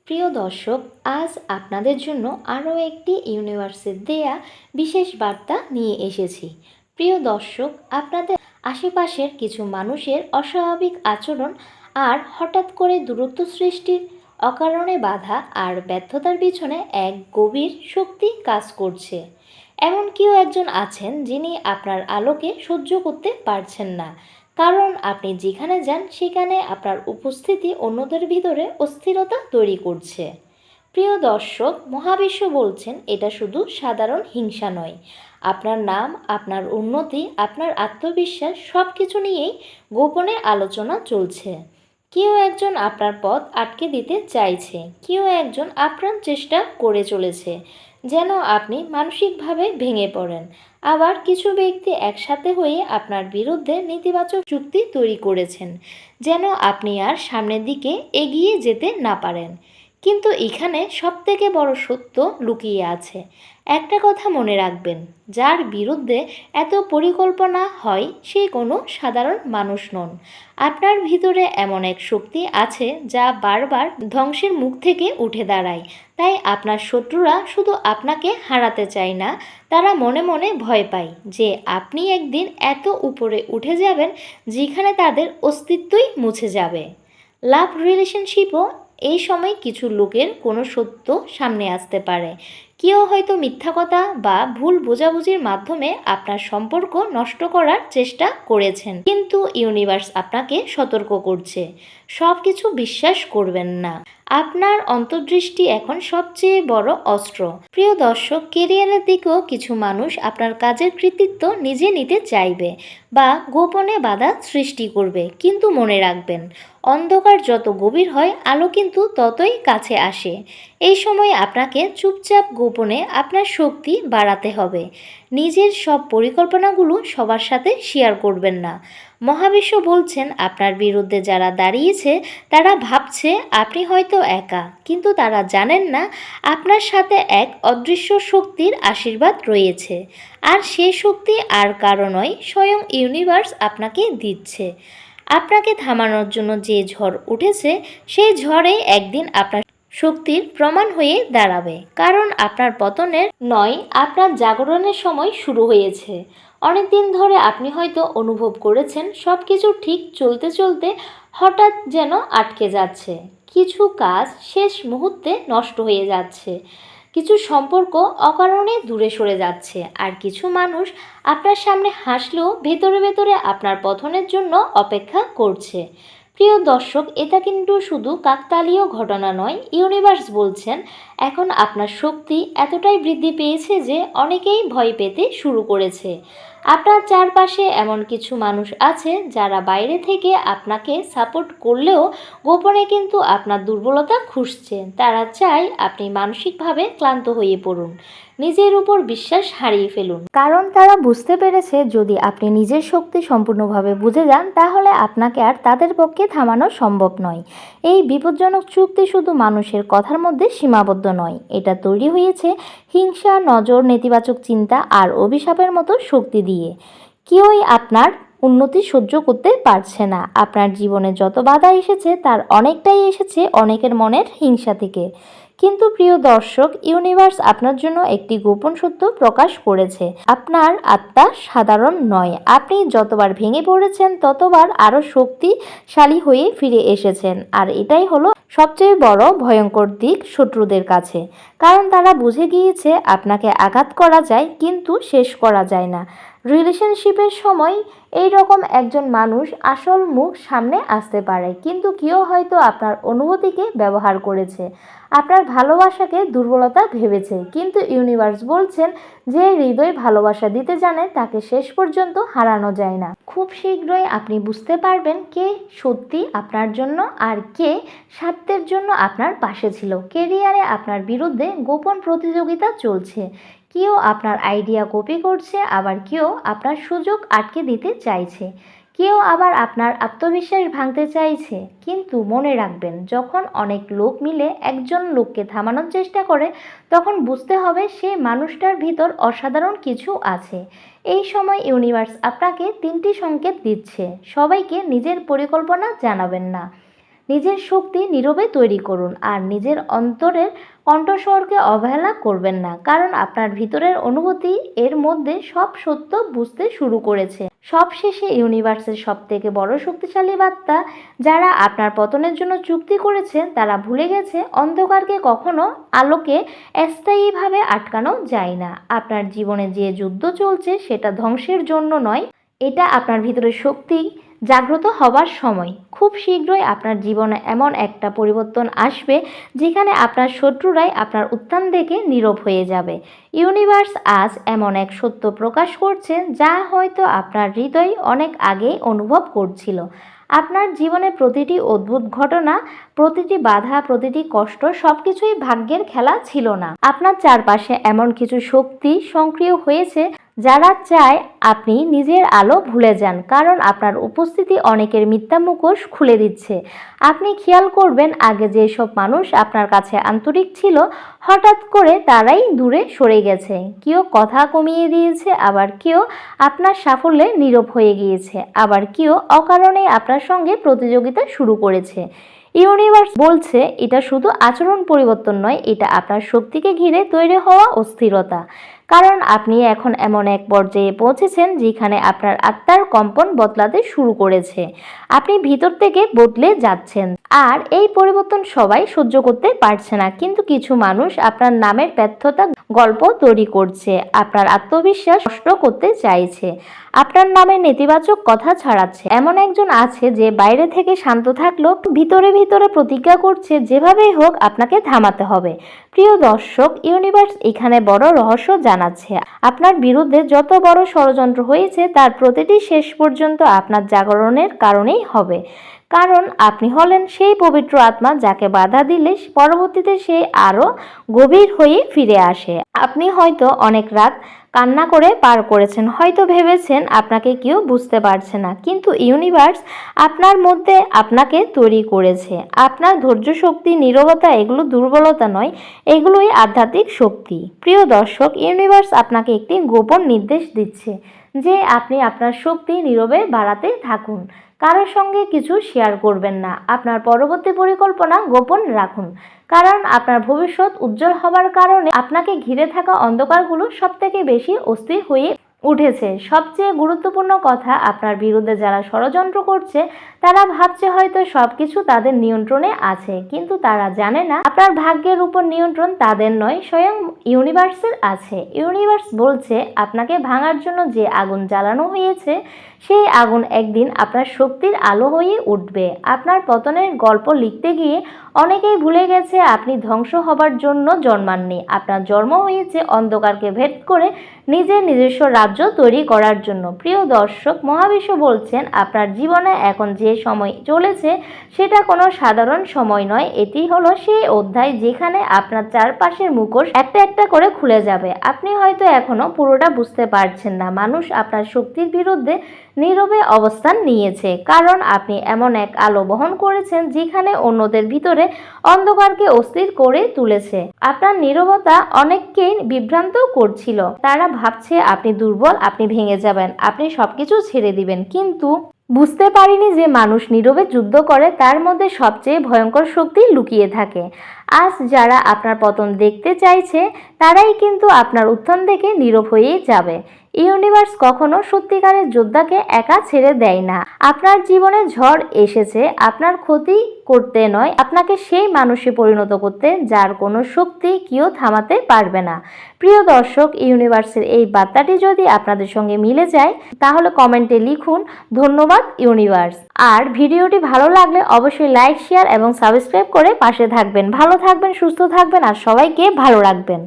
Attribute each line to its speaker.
Speaker 1: প্রিয় দর্শক, আজ আপনাদের জন্য আরও একটি ইউনিভার্সের দেয়া বিশেষ বার্তা নিয়ে এসেছি। প্রিয় দর্শক, আপনাদের আশেপাশের কিছু মানুষের অস্বাভাবিক আচরণ আর হঠাৎ করে দূরত্ব সৃষ্টির অকারণে বাধা আর ব্যর্থতার পিছনে এক গভীর শক্তি কাজ করছে। এমন কেউ একজন আছেন যিনি আপনার আলোকে সহ্য করতে পারছেন না, কারণ আপনি যেখানে যান সেখানে আপনার উপস্থিতি অন্যদের ভিতরে অস্থিরতা তৈরি করছে। প্রিয় দর্শক, মহাবিশ্ব বলছেন এটা শুধু সাধারণ হিংসা নয়। আপনার নাম, আপনার উন্নতি, আপনার আত্মবিশ্বাস সব কিছু নিয়েই গোপনে আলোচনা চলছে। কেউ একজন আপনার পথ আটকে দিতে চাইছে, কেউ একজন আপ্রাণ চেষ্টা করে চলেছে যেন আপনি মানসিকভাবে ভেঙে পড়েন। আবার কিছু ব্যক্তি একসাথে হয়ে আপনার বিরুদ্ধে নেতিবাচক যুক্তি তৈরি করেছেন যেন আপনি আর সামনের দিকে এগিয়ে যেতে না পারেন। কিন্তু এখানে সবথেকে বড় সত্য লুকিয়ে আছে। একটা কথা মনে রাখবেন, যার বিরুদ্ধে এত পরিকল্পনা হয় সে কোনো সাধারণ মানুষ নন। আপনার ভিতরে এমন এক শক্তি আছে যা বারবার ধ্বংসের মুখ থেকে উঠে দাঁড়ায়। তাই আপনার শত্রুরা শুধু আপনাকে হারাতে চায় না, তারা মনে মনে ভয় পায় যে আপনি একদিন এত উপরে উঠে যাবেন যেখানে তাদের অস্তিত্বই মুছে যাবে। লাভ রিলেশনশিপও এই সময় কিছু লোকের কোনো সত্য সামনে আসতে পারে। কেউ হয়তো মিথ্যা কথা বা ভুল বোঝাবুঝির মাধ্যমে আপনার সম্পর্ক নষ্ট করার চেষ্টা করেছেন, কিন্তু ইউনিভার্স আপনাকে সতর্ক করছে, সব কিছু বিশ্বাস করবেন না। আপনার অন্তর্দৃষ্টি এখন সবচেয়ে বড় অস্ত্র। প্রিয় দর্শক, কেরিয়ারের দিকেও কিছু মানুষ আপনার কাজের কৃতিত্ব নিজে নিতে চাইবে বা গোপনে বাধা সৃষ্টি করবে, কিন্তু মনে রাখবেন, অন্ধকার যত গভীর হয় আলো কিন্তু ততই কাছে আসে। এই সময় আপনাকে চুপচাপ গোপনে আপনার শক্তি বাড়াতে হবে। নিজের সব পরিকল্পনাগুলো সবার সাথে শেয়ার করবেন না। মহাবিশ্ব বলছেন আপনার বিরুদ্ধে যারা দাঁড়িয়েছে তারা ভাবছে আপনি হয়তো একা, কিন্তু তারা জানেন না আপনার সাথে এক অদৃশ্য শক্তির আশীর্বাদ রয়েছে। আর সেই শক্তি আর কারো নয়, স্বয়ং ইউনিভার্স আপনাকে দিচ্ছে। আপনাকে থামানোর জন্য যে ঝড় উঠেছে সেই ঝড়ে একদিন আপনার শক্তির প্রমাণ হয়ে দাঁড়াবে, কারণ আপনার পতনের নয়, আপনার জাগরণের সময় শুরু হয়েছে। অনেক দিন ধরে আপনি হয়তো অনুভব করেছেন সব কিছু ঠিক চলতে চলতে হঠাৎ যেন আটকে যাচ্ছে, কিছু কাজ শেষ মুহূর্তে নষ্ট হয়ে যাচ্ছে, কিছু সম্পর্ক অকারণে দূরে সরে যাচ্ছে, আর কিছু মানুষ আপনার সামনে হাসলেও ভেতরে ভেতরে আপনার পতনের জন্য অপেক্ষা করছে। প্রিয় দর্শক, এটা কিন্তু শুধু কাকতালীয় ঘটনা নয়। ইউনিভার্স বলছেন এখন আপনার শক্তি এতটাই বৃদ্ধি পেয়েছে যে অনেকেই ভয় পেতে শুরু করেছে। আপনার চারপাশে এমন কিছু মানুষ আছে যারা বাইরে থেকে আপনাকে সাপোর্ট করলেও গোপনে কিন্তু আপনার দুর্বলতা খুঁজছে। তারা চায় আপনি মানসিকভাবে ক্লান্ত হয়ে পড়ুন, নিজের উপর বিশ্বাস হারিয়ে ফেলুন, কারণ তারা বুঝতে পেরেছে যদি আপনি নিজের শক্তি সম্পূর্ণভাবে বুঝে যান তাহলে আপনাকে আর তাদের পক্ষে থামানো সম্ভব নয়। এই বিপজ্জনক চুক্তি শুধু মানুষের কথার মধ্যে সীমাবদ্ধ নয়, এটা তৈরি হয়েছে হিংসা, নজর, নেতিবাচক চিন্তা আর অভিশাপের মতো শক্তি দিয়ে। কেউই আপনার উন্নতি সহ্য করতে পারছে না। আপনার জীবনে যত বাধা এসেছে তার অনেকটাই এসেছে অনেকের মনের হিংসা থেকে। কিন্তু প্রিয় দর্শক, ইউনিভার্স আপনার জন্য একটি গোপন সত্য প্রকাশ করেছে। আপনার আত্মা সাধারণ নয়। আপনি যতবার ভেঙে পড়েছেন ততবার আরও শক্তিশালী হয়ে ফিরে এসেছেন। আর এটাই হলো সবচেয়ে বড় ভয়ঙ্কর দিক শত্রুদের কাছে, কারণ তারা বুঝে গিয়েছে আপনাকে আঘাত করা যায় কিন্তু শেষ করা যায় না। রিলেশনশিপের সময় এই রকম একজন মানুষ আসল মুখ সামনে আসতে পারে, কিন্তু কেউ হয়তো আপনার অনুভূতিকে ব্যবহার করেছে, আপনার ভালোবাসাকে দুর্বলতা ভেবেছে। কিন্তু ইউনিভার্স বলছেন যে হৃদয় ভালোবাসা দিতে জানে তাকে শেষ পর্যন্ত হারানো যায় না। খুব শীঘ্রই আপনি বুঝতে পারবেন কে সত্যি আপনার জন্য আর কে স্বার্থের জন্য আপনার পাশে ছিল। কেরিয়ারে আপনার বিরুদ্ধে গোপন প্রতিযোগিতা চলছে। কেউ আপনার আইডিয়া কপি করছে, আবার কেউ আপনার সুযোগ আটকে দিতে চাইছে, কেউ আবার আপনার আত্মবিশ্বাস ভাঙতে চাইছে। কিন্তু মনে রাখবেন, যখন অনেক লোক মিলে একজন লোককে থামানোর চেষ্টা করে তখন বুঝতে হবে সে মানুষটার ভিতর অসাধারণ কিছু আছে। এই সময় ইউনিভার্স আপনাকে তিনটি সংকেত দিচ্ছে। সবাইকে নিজের পরিকল্পনা জানাবেন না, নিজের শক্তি নীরবে তৈরি করুন আর নিজের অন্তরের কণ্ঠস্বরকে অবহেলা করবেন না, কারণ আপনার ভিতরের অনুভূতি এর মধ্যে সব সত্য বুঝতে শুরু করেছে। সবশেষে ইউনিভার্সের সবথেকে বড় শক্তিশালী বার্তা, যারা আপনার পতনের জন্য চুক্তি করেছে তারা ভুলে গেছে অন্ধকারকে কখনো আলোকে স্থায়ীভাবে আটকানো যায় না। আপনার জীবনে যে যুদ্ধ চলছে সেটা ধ্বংসের জন্য নয়, এটা আপনার ভিতরে শক্তি জাগ্রত হবার সময়। খুব শীঘ্রই আপনার জীবনে এমন একটা পরিবর্তন আসবে যেখানে আপনার শত্রুরাই আপনার উত্থান দেখে নীরব হয়ে যাবে। ইউনিভার্স আজ এমন এক সত্য প্রকাশ করছে যা হয়তো আপনার হৃদয় অনেক আগেই অনুভব করছিল। আপনার জীবনে প্রতিটি অদ্ভুত ঘটনা, প্রতিটি বাধা, প্রতিটি কষ্ট সবকিছুই ভাগ্যের খেলা ছিল না। আপনার চারপাশে এমন কিছু শক্তি সক্রিয় হয়েছে যারা চায় আপনি নিজের আলো ভুলে যান, কারণ আপনার উপস্থিতি অনেকের মিথ্যা মুখোশ খুলে দিচ্ছে। আপনি খেয়াল করবেন আগে যেসব মানুষ আপনার কাছে আন্তরিক ছিল হঠাৎ করে তারাই দূরে সরে গেছে। কেউ কথা কমিয়ে দিয়েছে, আবার কেউ আপনার সাফল্যে নীরব হয়ে গিয়েছে, আবার কেউ অকারণে আপনার সঙ্গে প্রতিযোগিতা শুরু করেছে। ইউনিভার্স বলছে এটা শুধু আচরণ পরিবর্তন নয়, এটা আপনার শক্তিকে ঘিরে তৈরি হওয়া অস্থিরতা। কারণ আপনি এখন এমন এক পর্যায়ে পৌঁছেছেন যেখানে আপনার আত্মার কম্পন বদলাতে শুরু করেছে। আপনি ভিতর থেকে বদলে যাচ্ছেন, আর এই পরিবর্তন সবাই সহ্য করতে পারছে না, কিন্তু কিছু মানুষ আপনার নামের ব্যর্থতা গল্প তৈরি করছে, আপনার আত্মবিশ্বাস নষ্ট করতে চাইছে, আপনার নামে নেতিবাচক কথা ছড়াচ্ছে। এমন একজন আছে যে বাইরে থেকে শান্ত থাকলেও ভিতরে ভিতরে প্রতিজ্ঞা করছে যেভাবেই হোক আপনাকে থামাতে হবে। প্রিয় দর্শক, ইউনিভার্স এখানে বড় রহস্য জানাচ্ছে। আপনার বিরুদ্ধে যত বড় ষড়যন্ত্র হয়েছে তার প্রতিটি শেষ পর্যন্ত আপনার জাগরণের কারণেই হবে। কারণ আপনি হলেন সেই পবিত্র আত্মা যাকে বাধা দিলে পরবর্তীতে সে আরো গভীর হয়ে ফিরে আসে। আপনি হয়তো অনেক রাত কান্না করে পার করেছেন, হয়তো ভেবেছেন আপনাকে কেউ বুঝতে পারছে না, কিন্তু ইউনিভার্স আপনার মধ্যে আপনাকে তৈরি করেছে। আপনার ধৈর্য শক্তি, নীরবতা এগুলো দুর্বলতা নয়, এগুলোই আধ্যাত্মিক শক্তি। প্রিয় দর্শক, ইউনিভার্স আপনাকে একটি গোপন নির্দেশ দিচ্ছে যে আপনি আপনার শক্তি নীরবে বাড়াতে থাকুন। কারোর সঙ্গে কিছু শেয়ার করবেন না, আপনার পরবর্তী পরিকল্পনা গোপন রাখুন, কারণ আপনার ভবিষ্যৎ উজ্জ্বল হবার কারণে আপনাকে ঘিরে থাকা অন্ধকারগুলো সবথেকে বেশি অস্থির হয়ে উঠেছে। সবচেয়ে গুরুত্বপূর্ণ কথা, আপনার বিরুদ্ধে যারা ষড়যন্ত্র করছে তারা ভাবছে হয়তো সবকিছু তাদের নিয়ন্ত্রণে আছে, কিন্তু তারা জানে না আপনার ভাগ্যের উপর নিয়ন্ত্রণ তাদের নয়, স্বয়ং ইউনিভার্সের আছে। ইউনিভার্স বলছে আপনাকে ভাঙার জন্য যে আগুন জ্বালানো হয়েছে সেই আগুন একদিন আপনার শক্তির আলো হয়ে উঠবে। আপনার পতনের গল্প লিখতে গিয়ে অনেকেই ভুলে গেছে আপনি ধ্বংস হবার জন্য জন্মাননি, আপনার জন্ম হয়েছে অন্ধকারকে ভেদ করে নিজের নিজস্ব রাজ্য তৈরি করার জন্য। প্রিয় দর্শক, মহাবিশ্ব বলছেন আপনার জীবনে এখন যে সময় চলেছে সেটা কোনো সাধারণ সময় নয়, এটি হলো সেই অধ্যায় যেখানে আপনার চারপাশের মুখোশ একটা একটা করে খুলে যাবে। আপনি হয়তো এখনো পুরোটা বুঝতে পারছেন না। মানুষ আপনার শক্তির বিরুদ্ধে নীরবে অবস্থান নিয়েছে, কারণ আপনি এমন এক আলো বহন করেছেন যেখানে অন্যদের ভিতরে অন্ধকারকে অস্থির করে তুলেছে। আপনার নীরবতা অনেককেই বিভ্রান্ত করছিল, তারা ভাবছে আপনি দুর্বল, আপনি ভেঙে যাবেন, আপনি সবকিছু ছেড়ে দিবেন, কিন্তু বুঝতে পারিনি যে মানুষ নীরবে যুদ্ধ করে তার মধ্যে সবচেয়ে ভয়ঙ্কর শক্তি লুকিয়ে থাকে। আজ যারা আপনার পতন দেখতে চাইছে তারাই কিন্তু আপনার উত্থান দেখে নীরব হয়ে যাবে। ইউনিভার্স কখনো সত্যিকারের যোদ্ধাকে একা ছেড়ে দেয় না। আপনার জীবনে ঝড় এসেছে আপনার ক্ষতি করতে নয়, আপনাকে সেই মানুষে পরিণত করতে যার কোনো শক্তি কেউ থামাতে পারবে না। প্রিয় দর্শক, ইউনিভার্সের এই বার্তাটি যদি আপনাদের সঙ্গে মিলে যায় তাহলে কমেন্টে লিখুন ধন্যবাদ ইউনিভার্স। আর ভিডিওটি ভালো লাগলে অবশ্যই লাইক, শেয়ার এবং সাবস্ক্রাইব করে পাশে থাকবেন। ভালো থাকবেন, সুস্থ থাকবেন আর সবাইকে ভালো রাখবেন।